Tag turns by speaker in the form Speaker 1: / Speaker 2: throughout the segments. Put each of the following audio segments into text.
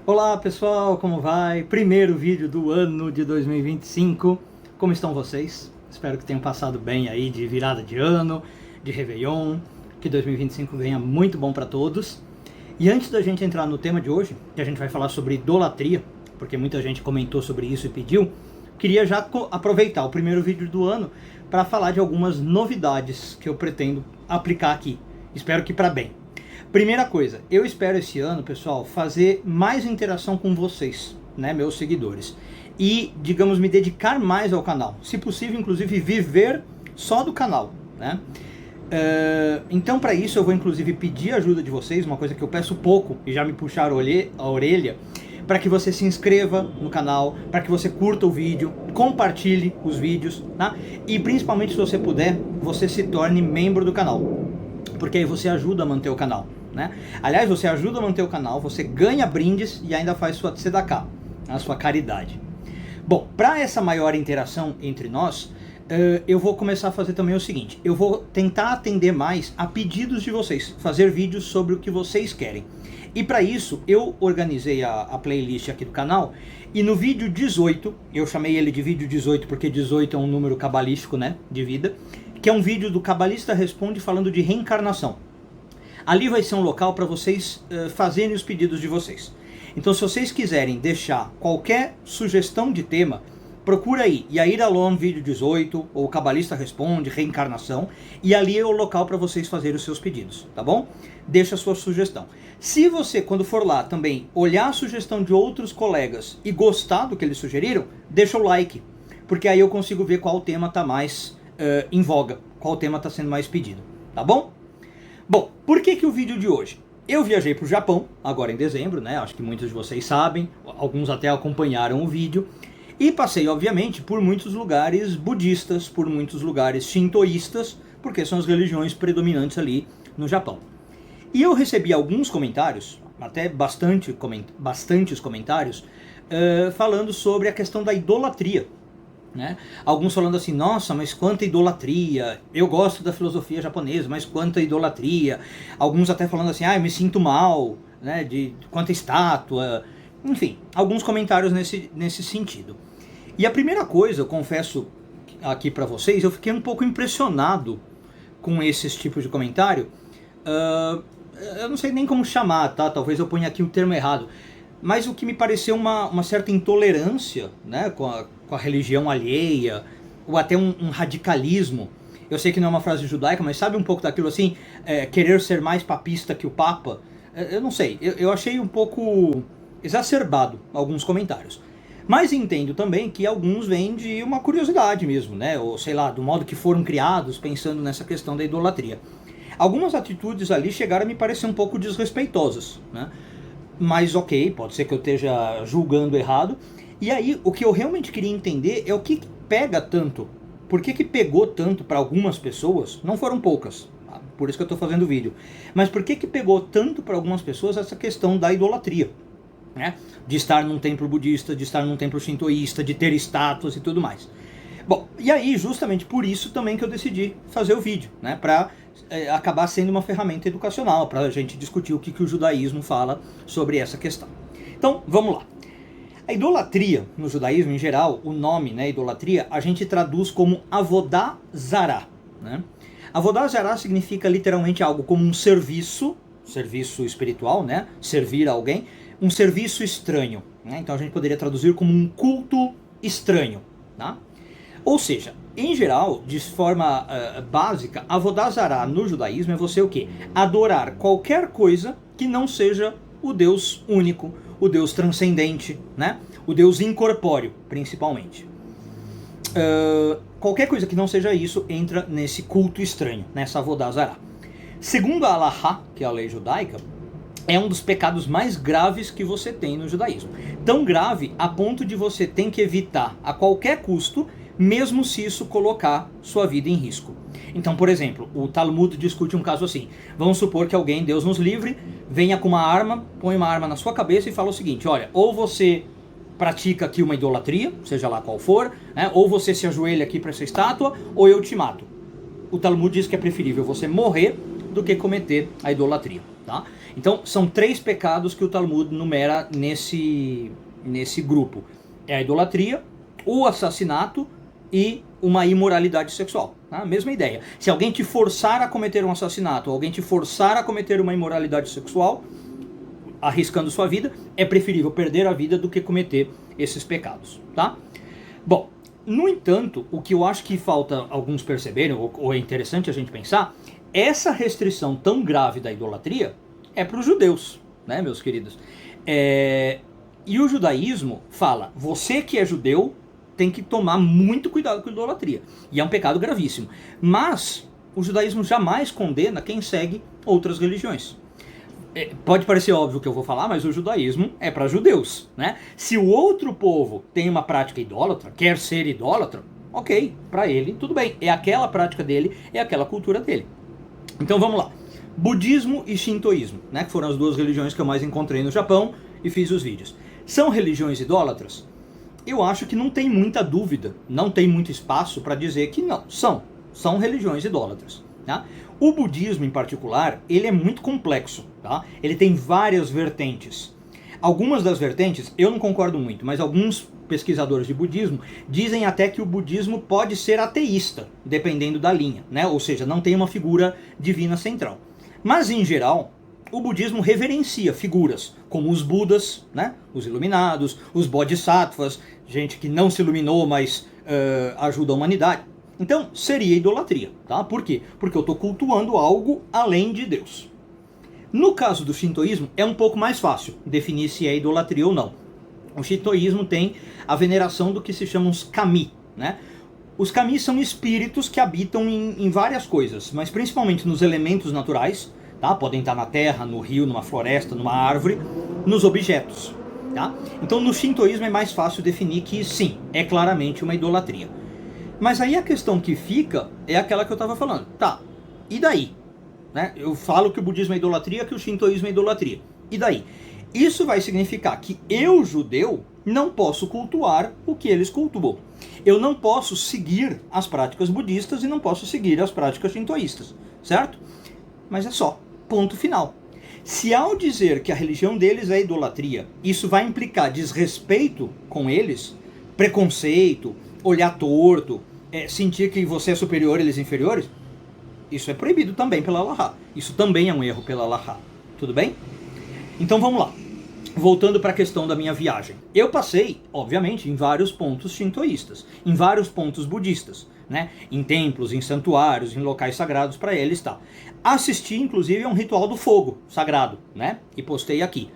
Speaker 1: Olá pessoal, como vai? Primeiro vídeo do ano de 2025. Como estão vocês? Espero que tenham passado bem aí de virada de ano, de Réveillon, que 2025 venha muito bom para todos. E antes da gente entrar no tema de hoje, que a gente vai falar sobre idolatria, porque muita gente comentou sobre isso e pediu, queria já aproveitar o primeiro vídeo do ano para falar de algumas novidades que eu pretendo aplicar aqui. Espero que para bem. Primeira coisa, eu espero esse ano, pessoal, fazer mais interação com vocês, né, meus seguidores. E, digamos, me dedicar mais ao canal. Se possível, inclusive, viver só do canal, né? Então, para isso, eu vou, inclusive, pedir a ajuda de vocês, uma coisa que eu peço pouco, e já me puxaram a orelha, para que você se inscreva no canal, para que você curta o vídeo, compartilhe os vídeos, tá? E, principalmente, se você puder, você se torne membro do canal, porque aí você ajuda a manter o canal, né? Aliás, você ajuda a manter o canal, você ganha brindes e ainda faz sua tzedakah, a sua caridade. Bom, para essa maior interação entre nós, eu vou começar a fazer também o seguinte: eu vou tentar atender mais a pedidos de vocês, fazer vídeos sobre o que vocês querem. E para isso, eu organizei a playlist aqui do canal, e no vídeo 18, eu chamei ele de vídeo 18 porque 18 é um número cabalístico, né, de vida, que é um vídeo do Cabalista Responde falando de reencarnação. Ali vai ser um local para vocês fazerem os pedidos de vocês. Então, se vocês quiserem deixar qualquer sugestão de tema, procura aí Yair Alon vídeo 18, ou Cabalista Responde, reencarnação, e ali é o local para vocês fazerem os seus pedidos, tá bom? Deixa a sua sugestão. Se você, quando for lá também, olhar a sugestão de outros colegas e gostar do que eles sugeriram, deixa o like, porque aí eu consigo ver qual tema está mais em voga, qual tema está sendo mais pedido, tá bom? Bom, por que o vídeo de hoje? Eu viajei para o Japão, agora em dezembro, né? Acho que muitos de vocês sabem, alguns até acompanharam o vídeo, e passei, obviamente, por muitos lugares budistas, por muitos lugares shintoístas, porque são as religiões predominantes ali no Japão. E eu recebi alguns comentários, até bastantes comentários, falando sobre a questão da idolatria. Né? Alguns falando assim: nossa, mas quanta idolatria, eu gosto da filosofia japonesa, mas quanta idolatria. Alguns até falando assim: eu me sinto mal, né, de quanta estátua. Enfim, alguns comentários nesse sentido. E a primeira coisa, eu confesso aqui para vocês, eu fiquei um pouco impressionado com esses tipos de comentário. Eu não sei nem como chamar, tá? Talvez eu ponha aqui o termo errado. Mas o que me pareceu uma certa intolerância, né, com a religião alheia, ou até um radicalismo. Eu sei que não é uma frase judaica, mas sabe um pouco daquilo assim, querer ser mais papista que o Papa? Eu não sei, eu achei um pouco exacerbado alguns comentários. Mas entendo também que alguns vêm de uma curiosidade mesmo, né, ou sei lá, do modo que foram criados, pensando nessa questão da idolatria. Algumas atitudes ali chegaram a me parecer um pouco desrespeitosas, né? Mas ok, pode ser que eu esteja julgando errado. E aí, o que eu realmente queria entender é o que pega tanto. Por que pegou tanto para algumas pessoas? Não foram poucas, tá? Por isso que eu estou fazendo o vídeo. Mas por que pegou tanto para algumas pessoas essa questão da idolatria? Né? De estar num templo budista, de estar num templo shintoísta, de ter estátuas e tudo mais. Bom, e aí justamente por isso também que eu decidi fazer o vídeo, né? Para acabar sendo uma ferramenta educacional, para a gente discutir o que o judaísmo fala sobre essa questão. Então, vamos lá. A idolatria, no judaísmo em geral, o nome, né, idolatria, a gente traduz como Avodah Zarah, né? Avodah Zarah significa literalmente algo como um serviço espiritual, né? Servir a alguém, um serviço estranho, né? Então a gente poderia traduzir como um culto estranho, tá? Ou seja, em geral, de forma básica, Avodah Zarah no judaísmo é você o quê? Adorar qualquer coisa que não seja o Deus único, o Deus transcendente, né? O Deus incorpóreo, principalmente. Qualquer coisa que não seja isso entra nesse culto estranho, nessa Avodah Zarah. Segundo a Halahá, que é a lei judaica, é um dos pecados mais graves que você tem no judaísmo. Tão grave a ponto de você ter que evitar a qualquer custo, mesmo se isso colocar sua vida em risco. Então, por exemplo, o Talmud discute um caso assim. Vamos supor que alguém, Deus nos livre, venha com uma arma, põe uma arma na sua cabeça e fala o seguinte: olha, ou você pratica aqui uma idolatria, seja lá qual for, né, ou você se ajoelha aqui para essa estátua, ou eu te mato. o Talmud diz que é preferível você morrer do que cometer a idolatria, tá? Então, são 3 pecados que o Talmud numera nesse grupo. É a idolatria, o assassinato e uma imoralidade sexual. Tá? Mesma ideia. Se alguém te forçar a cometer um assassinato, ou alguém te forçar a cometer uma imoralidade sexual, arriscando sua vida, é preferível perder a vida do que cometer esses pecados, tá? Bom, no entanto, o que eu acho que falta alguns perceberem, ou é interessante a gente pensar, essa restrição tão grave da idolatria é para os judeus, né, meus queridos? E o judaísmo fala, você que é judeu tem que tomar muito cuidado com a idolatria. E é um pecado gravíssimo. Mas o judaísmo jamais condena quem segue outras religiões. Pode parecer óbvio o que eu vou falar, mas o judaísmo é para judeus, né? Se o outro povo tem uma prática idólatra, quer ser idólatra, ok, para ele tudo bem. É aquela prática dele, é aquela cultura dele. Então vamos lá. Budismo e shintoísmo, né? Que foram as 2 religiões que eu mais encontrei no Japão e fiz os vídeos. São religiões idólatras? Eu acho que não tem muita dúvida, não tem muito espaço para dizer que não. São religiões idólatras. Tá? O budismo, em particular, ele é muito complexo. Tá? Ele tem várias vertentes. Algumas das vertentes eu não concordo muito, mas alguns pesquisadores de budismo dizem até que o budismo pode ser ateísta, dependendo da linha, né? Ou seja, não tem uma figura divina central. Mas, em geral, o budismo reverencia figuras como os Budas, né? Os iluminados, os Bodhisattvas, gente que não se iluminou, mas ajuda a humanidade. Então, seria idolatria, tá? Por quê? Porque eu estou cultuando algo além de Deus. No caso do shintoísmo, é um pouco mais fácil definir se é idolatria ou não. O shintoísmo tem a veneração do que se chama os kami, né? Os kami são espíritos que habitam em várias coisas, mas principalmente nos elementos naturais, tá? Podem estar na terra, no rio, numa floresta, numa árvore, nos objetos, tá? Então, no shintoísmo é mais fácil definir que sim, é claramente uma idolatria. Mas aí a questão que fica é aquela que eu estava falando. Tá, e daí? Né? Eu falo que o budismo é idolatria, que o shintoísmo é idolatria. E daí? Isso vai significar que eu, judeu, não posso cultuar o que eles cultuam. Eu não posso seguir as práticas budistas e não posso seguir as práticas shintoístas, certo? Mas é só, ponto final. Se ao dizer que a religião deles é idolatria, isso vai implicar desrespeito com eles, preconceito, olhar torto, sentir que você é superior e eles inferiores, isso é proibido também pela Allahá. Isso também é um erro pela Allahá. Tudo bem? Então vamos lá. Voltando para a questão da minha viagem. Eu passei, obviamente, em vários pontos shintoístas, em vários pontos budistas, né? Em templos, em santuários, em locais sagrados para eles, tá? Assisti, inclusive, a um ritual do fogo sagrado, né? E postei aqui.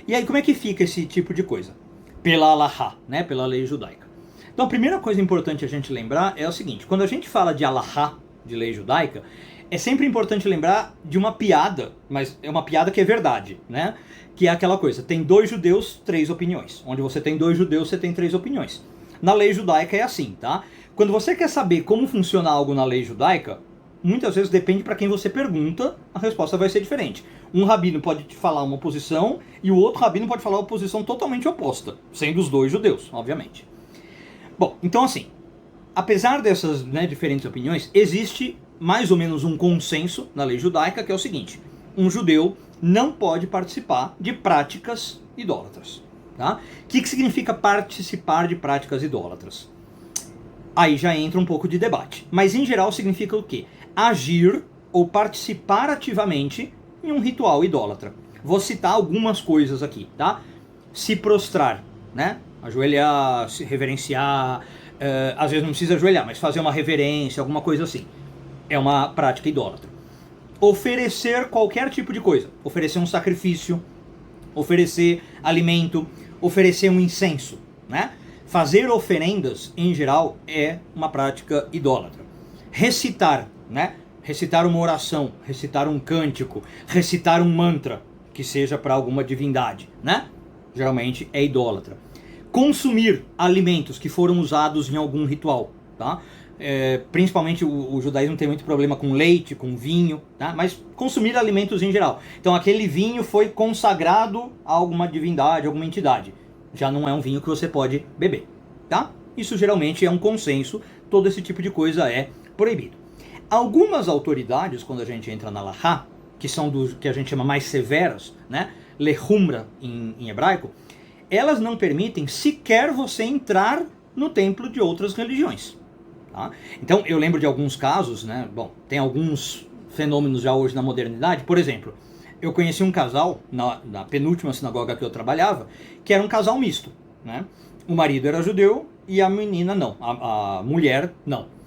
Speaker 1: E aí, como é que fica esse tipo de coisa? Pela Allahá, né? Pela lei judaica. Então, a primeira coisa importante a gente lembrar é o seguinte: quando a gente fala de Allahá, de lei judaica, é sempre importante lembrar de uma piada, mas é uma piada que é verdade, né? Que é aquela coisa, tem 2 judeus, 3 opiniões. Onde você tem 2 judeus, você tem 3 opiniões. Na lei judaica é assim, tá? Quando você quer saber como funciona algo na lei judaica, muitas vezes depende para quem você pergunta, a resposta vai ser diferente. Um rabino pode te falar uma posição e o outro rabino pode falar uma posição totalmente oposta, sendo os 2 judeus, obviamente. Bom, então assim, apesar dessas, né, diferentes opiniões, existe mais ou menos um consenso na lei judaica, que é o seguinte: um judeu não pode participar de práticas idólatras. Tá? O que significa participar de práticas idólatras? Aí já entra um pouco de debate. Mas em geral significa o quê? Agir ou participar ativamente em um ritual idólatra. Vou citar algumas coisas aqui, tá? Se prostrar, né? Ajoelhar, se reverenciar, às vezes não precisa ajoelhar, mas fazer uma reverência, alguma coisa assim. É uma prática idólatra. Oferecer qualquer tipo de coisa. Oferecer um sacrifício, oferecer alimento, oferecer um incenso, né? Fazer oferendas, em geral, é uma prática idólatra. Recitar, né? Recitar uma oração, recitar um cântico, recitar um mantra, que seja para alguma divindade, né? Geralmente é idólatra. Consumir alimentos que foram usados em algum ritual, tá? Principalmente o judaísmo tem muito problema com leite, com vinho, tá? Mas consumir alimentos em geral. Então aquele vinho foi consagrado a alguma divindade, alguma entidade. Já não é um vinho que você pode beber, tá? Isso geralmente é um consenso, todo esse tipo de coisa é proibido. Algumas autoridades, quando a gente entra na Lahá, que são do que a gente chama mais severas, né? Lehumra em hebraico, elas não permitem sequer você entrar no templo de outras religiões. Tá? Então eu lembro de alguns casos, né? Bom, tem alguns fenômenos já hoje na modernidade. Por exemplo, eu conheci um casal na penúltima sinagoga que eu trabalhava, que era um casal misto, né? O marido era judeu e a menina não, a mulher não.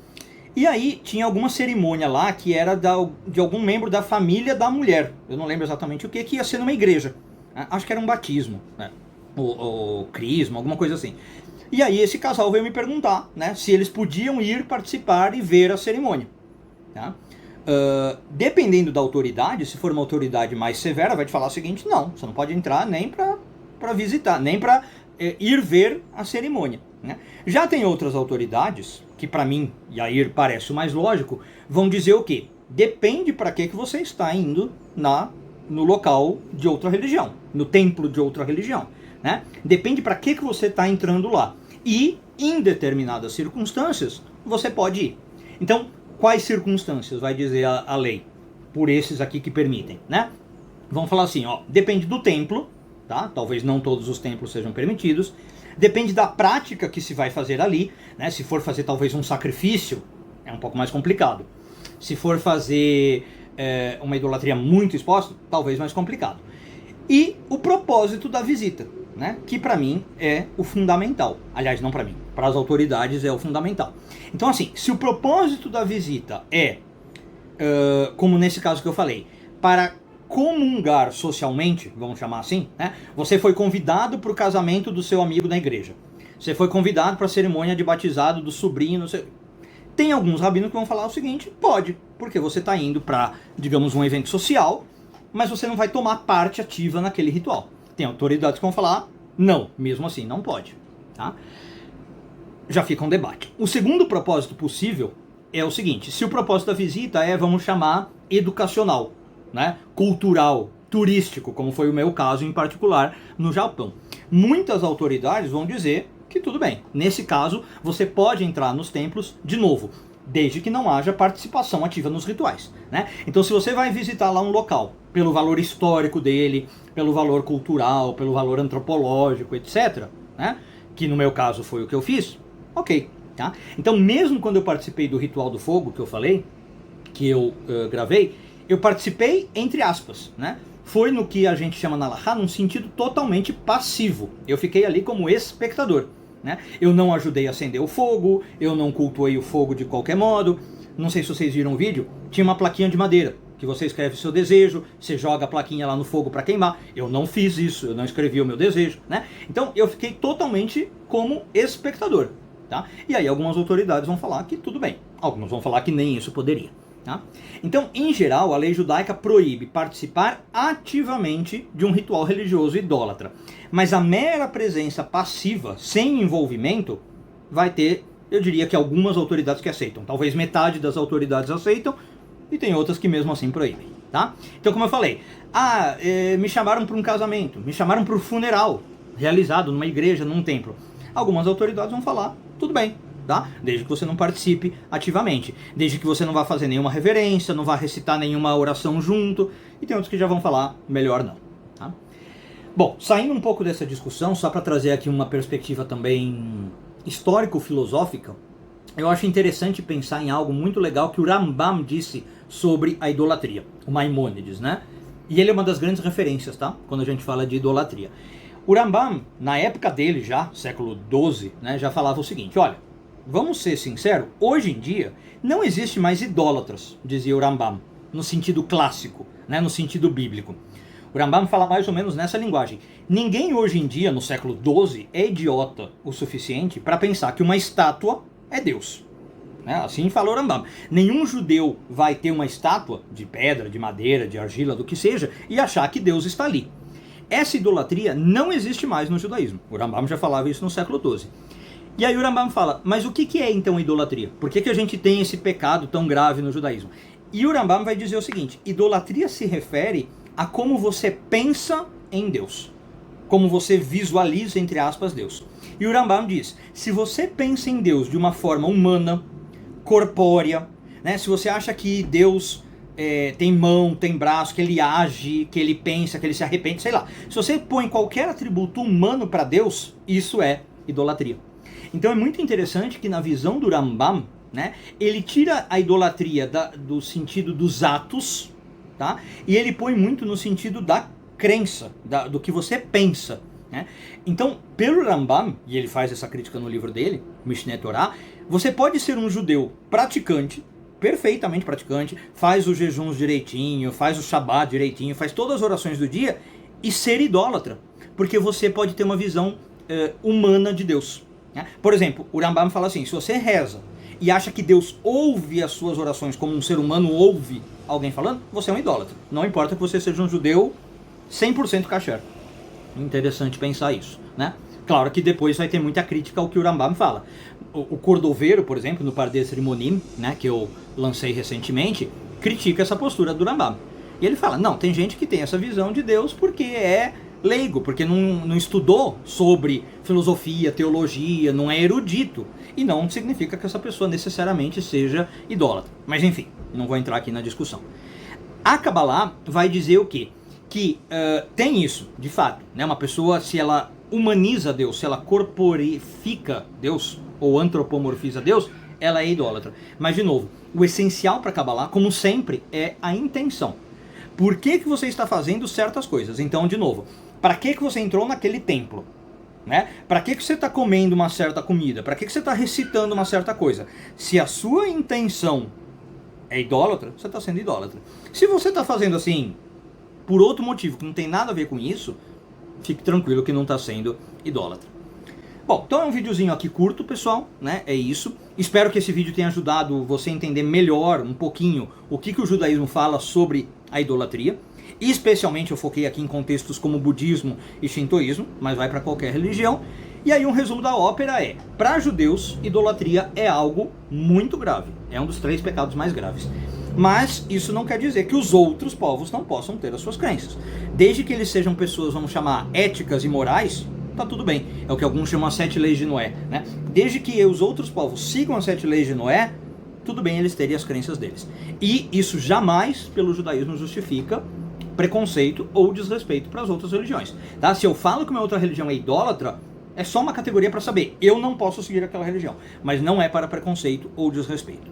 Speaker 1: E aí tinha alguma cerimônia lá que era de algum membro da família da mulher. Eu não lembro exatamente o que ia ser numa igreja. Acho que era um batismo, né? Ou crisma, alguma coisa assim. E aí esse casal veio me perguntar, né, se eles podiam ir participar e ver a cerimônia. Tá? Dependendo da autoridade, se for uma autoridade mais severa, vai te falar o seguinte: não, você não pode entrar nem para visitar, nem para ir ver a cerimônia. Né? Já tem outras autoridades, que para mim, Yair, parece o mais lógico, vão dizer o quê? Depende para que você está indo no local de outra religião, no templo de outra religião. Né? Depende para que você está entrando lá. E, em determinadas circunstâncias, você pode ir. Então, quais circunstâncias vai dizer a lei? Por esses aqui que permitem. Né? Vamos falar assim, ó, depende do templo, tá? Talvez não todos os templos sejam permitidos. Depende da prática que se vai fazer ali. Né? Se for fazer talvez um sacrifício, é um pouco mais complicado. Se for fazer uma idolatria muito exposta, talvez mais complicado. E o propósito da visita, né? Que para mim é o fundamental. Aliás, não para mim, para as autoridades é o fundamental. Então assim, se o propósito da visita é, como nesse caso que eu falei, para comungar socialmente, vamos chamar assim, né? Você foi convidado para o casamento do seu amigo na igreja. Você foi convidado para a cerimônia de batizado do sobrinho, não sei. Tem alguns rabinos que vão falar o seguinte: pode, porque você está indo para, digamos, um evento social, mas você não vai tomar parte ativa naquele ritual. Tem autoridades que vão falar: não, mesmo assim, não pode. Tá? Já fica um debate. O segundo propósito possível é o seguinte: se o propósito da visita é, vamos chamar, educacional, né? Cultural, turístico, como foi o meu caso em particular no Japão, muitas autoridades vão dizer que tudo bem. Nesse caso, você pode entrar nos templos de novo, desde que não haja participação ativa nos rituais. Né? Então, se você vai visitar lá um local, pelo valor histórico dele, pelo valor cultural, pelo valor antropológico, etc., né? Que no meu caso foi o que eu fiz, ok. Tá? Então, mesmo quando eu participei do Ritual do Fogo, que eu falei, que eu gravei, eu participei entre aspas, né? Foi no que a gente chama na Lahá num sentido totalmente passivo. Eu fiquei ali como espectador. Né? Eu não ajudei a acender o fogo, eu não cultuei o fogo de qualquer modo. Não sei se vocês viram o vídeo, tinha uma plaquinha de madeira, que você escreve o seu desejo, você joga a plaquinha lá no fogo para queimar. Eu não fiz isso, eu não escrevi o meu desejo. Né? Então eu fiquei totalmente como espectador. Tá? E aí algumas autoridades vão falar que tudo bem, alguns vão falar que nem isso poderia. Tá? Então, em geral, a lei judaica proíbe participar ativamente de um ritual religioso idólatra. Mas a mera presença passiva, sem envolvimento, vai ter, eu diria que algumas autoridades que aceitam. Talvez metade das autoridades aceitam e tem outras que mesmo assim proíbem. Tá? Então, como eu falei, me chamaram para um casamento, me chamaram para um funeral realizado numa igreja, num templo. Algumas autoridades vão falar, tudo bem. Tá? Desde que você não participe ativamente, desde que você não vá fazer nenhuma reverência, não vá recitar nenhuma oração junto, e tem outros que já vão falar, melhor não. Tá? Bom, saindo um pouco dessa discussão, só para trazer aqui uma perspectiva também histórico-filosófica, eu acho interessante pensar em algo muito legal que o Rambam disse sobre a idolatria, o Maimônides, né? E ele é uma das grandes referências, tá? Quando a gente fala de idolatria. O Rambam, na época dele já, século XII, né, já falava o seguinte: olha, vamos ser sinceros, hoje em dia não existe mais idólatras, dizia o Rambam, no sentido clássico, né, no sentido bíblico. O Rambam fala mais ou menos nessa linguagem. Ninguém hoje em dia, no século XII, é idiota o suficiente para pensar que uma estátua é Deus. Né? Assim fala o Rambam. Nenhum judeu vai ter uma estátua de pedra, de madeira, de argila, do que seja, e achar que Deus está ali. Essa idolatria não existe mais no judaísmo. O Rambam já falava isso no século XII. E aí o Rambam fala, mas o que é então idolatria? Por que a gente tem esse pecado tão grave no judaísmo? E o Rambam vai dizer o seguinte: idolatria se refere a como você pensa em Deus, como você visualiza, entre aspas, Deus. E o Rambam diz, se você pensa em Deus de uma forma humana, corpórea, né? Se você acha que Deus tem mão, tem braço, que ele age, que ele pensa, que ele se arrepende, sei lá. Se você põe qualquer atributo humano para Deus, isso é idolatria. Então é muito interessante que na visão do Rambam, né, ele tira a idolatria do sentido dos atos, tá? E ele põe muito no sentido da crença, do que você pensa, né? Então, pelo Rambam, e ele faz essa crítica no livro dele, Mishneh Torah, você pode ser um judeu praticante, perfeitamente praticante, faz os jejuns direitinho, faz o Shabat direitinho, faz todas as orações do dia e ser idólatra, porque você pode ter uma visão humana de Deus, né? Por exemplo, o Rambam fala assim, se você reza e acha que Deus ouve as suas orações como um ser humano ouve alguém falando, você é um idólatra. Não importa que você seja um judeu 100% kasher. Interessante pensar isso, né? Claro que depois vai ter muita crítica ao que o Rambam fala. O Cordoveiro, por exemplo, no Pardes Rimonim, né, que eu lancei recentemente, critica essa postura do Rambam. E ele fala, não, tem gente que tem essa visão de Deus porque é leigo, porque não estudou sobre filosofia, teologia, não é erudito. E não significa que essa pessoa necessariamente seja idólatra. Mas enfim, não vou entrar aqui na discussão. A Kabbalah vai dizer o quê? Que tem isso, de fato, né? Uma pessoa, se ela humaniza Deus, se ela corporifica Deus, ou antropomorfiza Deus, ela é idólatra. Mas, de novo, o essencial para Kabbalah, como sempre, é a intenção. Por que você está fazendo certas coisas? Então, de novo, para que você entrou naquele templo? Né? Para que você está comendo uma certa comida? Para que você está recitando uma certa coisa? Se a sua intenção é idólatra, você está sendo idólatra. Se você está fazendo assim, por outro motivo, que não tem nada a ver com isso, fique tranquilo que não está sendo idólatra. Bom, então é um videozinho aqui curto, pessoal, né? É isso. Espero que esse vídeo tenha ajudado você a entender melhor, um pouquinho, o que o judaísmo fala sobre a idolatria. E especialmente eu foquei aqui em contextos como budismo e shintoísmo, mas vai para qualquer religião. E aí um resumo da ópera é, para judeus, idolatria é algo muito grave. É um dos 3 pecados mais graves. Mas isso não quer dizer que os outros povos não possam ter as suas crenças. Desde que eles sejam pessoas, vamos chamar, éticas e morais, tá tudo bem. É o que alguns chamam as 7 leis de Noé, né? Desde que os outros povos sigam as 7 leis de Noé, tudo bem eles terem as crenças deles. E isso jamais, pelo judaísmo, justifica preconceito ou desrespeito para as outras religiões. Tá? Se eu falo que uma outra religião é idólatra, é só uma categoria para saber. Eu não posso seguir aquela religião. Mas não é para preconceito ou desrespeito.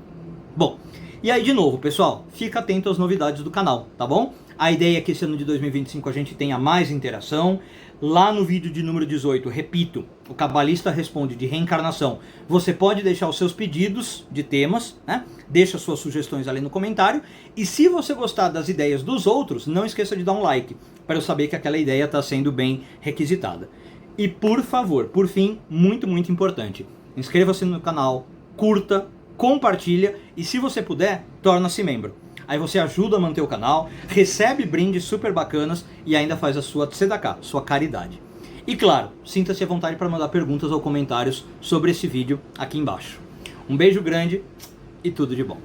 Speaker 1: Bom, e aí de novo, pessoal, fica atento às novidades do canal, tá bom? A ideia é que esse ano de 2025 a gente tenha mais interação. Lá no vídeo de número 18, repito, o Cabalista Responde de reencarnação. Você pode deixar os seus pedidos de temas, né? Deixa suas sugestões ali no comentário. E se você gostar das ideias dos outros, não esqueça de dar um like, para eu saber que aquela ideia está sendo bem requisitada. E por favor, por fim, muito, muito importante, inscreva-se no canal, curta, compartilha e se você puder, torna-se membro. Aí você ajuda a manter o canal, recebe brindes super bacanas e ainda faz a sua tzedakah, sua caridade. E claro, sinta-se à vontade para mandar perguntas ou comentários sobre esse vídeo aqui embaixo. Um beijo grande e tudo de bom.